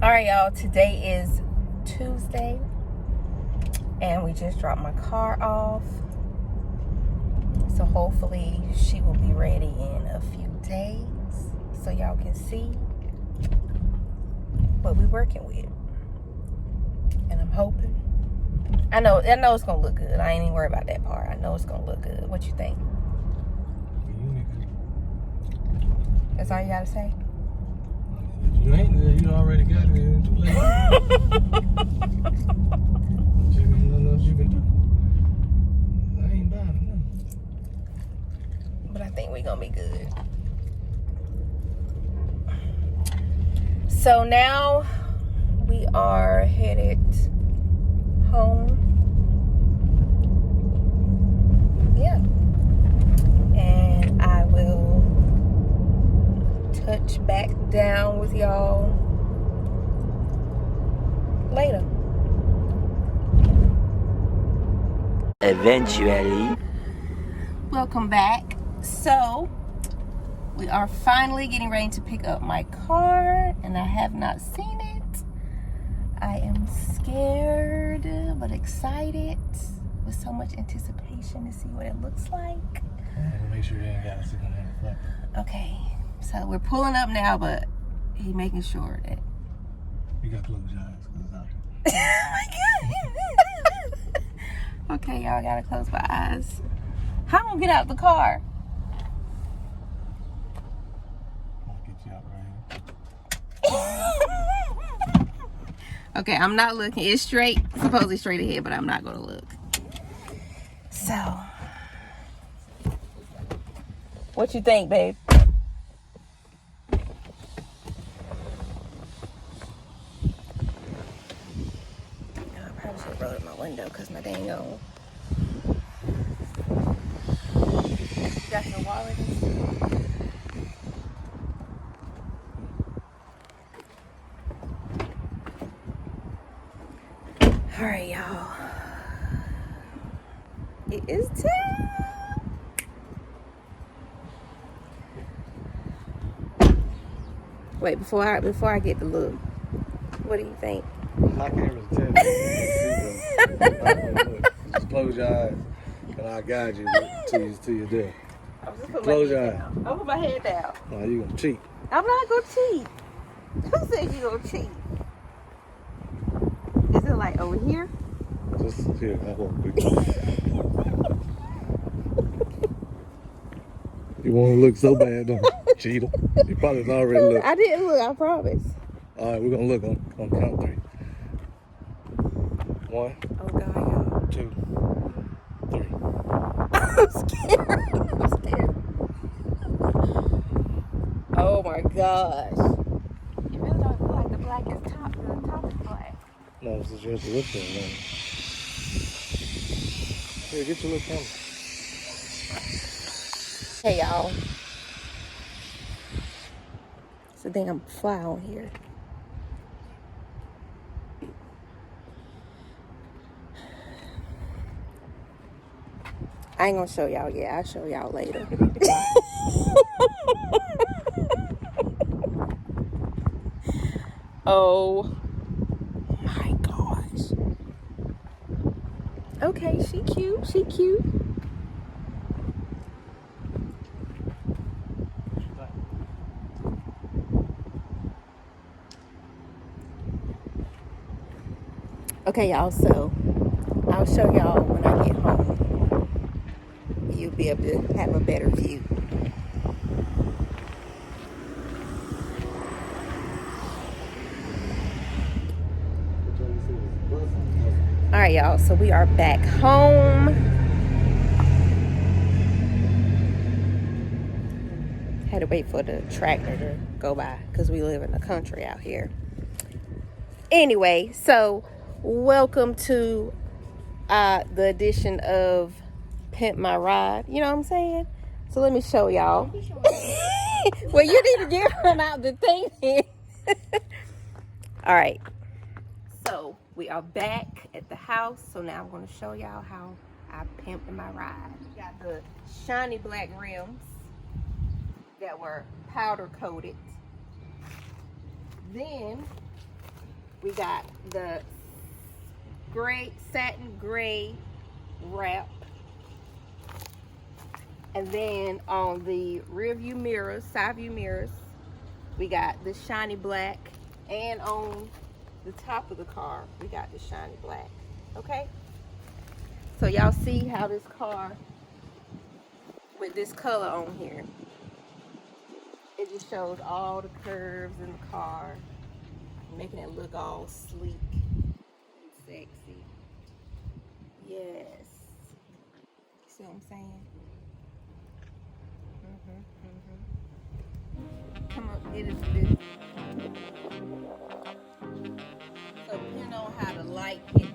All right, y'all. Today is Tuesday, and we just dropped my car off. So hopefully she will be ready in a few days, so y'all can see what we're working with. And I'm hoping. I know it's gonna look good. I ain't even worried about that part. I know it's gonna look good. What you think? That's all you gotta say? You ain't good. You already got it. It's too late. Nothing else you can do. I ain't buying nothing. But I think we're gonna be good. So now we are headed home. Yeah. And I will touch back down with y'all later. Eventually. Welcome back. So we are finally getting ready to pick up my car, and I have not seen it. I am scared but excited with so much anticipation to see what it looks like. Make sure you ain't got to sit on that front. Okay, so we're pulling up now, but he's making sure that. You got to close your eyes because it's out Oh my God. Okay, y'all, gotta close my eyes. How am I gonna get out the car? I'll get you out right Okay, I'm not looking. It's straight, supposedly straight ahead, but I'm not gonna look. So, what you think, babe? I probably should have rolled up my window because my dang on. Got your wallet and stuff? All right, y'all. It is time. Wait, before I get the look, what do you think? I can't really tell you. Just close your eyes and I'll guide you to your death. Close your eyes. I'll put my head down. No, you gonna cheat. I'm not gonna cheat. Who said you gonna cheat? Is it like over here? Just here, I won't quick. You want to look so bad, don't you? Cheater. You probably already looked. I didn't look, I promise. All right, we're gonna look on count 3. 1, Oh God, y'all. 2, 3. I'm scared. I'm scared. Oh my gosh. It really don't look like the black is top. The top is black. No, this is just a look there, man. Here, get your little camera. Hey y'all. It's the thing I'm fly on here. I ain't gonna show y'all yet. I'll show y'all later. Oh my gosh. Okay, she cute. She cute. Okay, y'all, so I'll show y'all when I get home. You'll be able to have a better view. All right, y'all, so we are back home. Had to wait for the tractor to go by because we live in the country out here. Anyway, so welcome to the edition of Pimp My Ride. You know what I'm saying? So let me show y'all. Well, you need to get her out the thing then. All right. So we are back at the house. So now I'm going to show y'all how I pimped my ride. Got the shiny black rims that were powder coated. Then We got the gray, satin gray wrap. And then on the rear view mirrors, side view mirrors, we got the shiny black. And on the top of the car, we got the shiny black. Okay? So y'all see how this car, with this color on here, it just shows all the curves in the car, making it look all sleek and sexy. Yes. See what I'm saying? Come on, it is this. So depending on how the light hits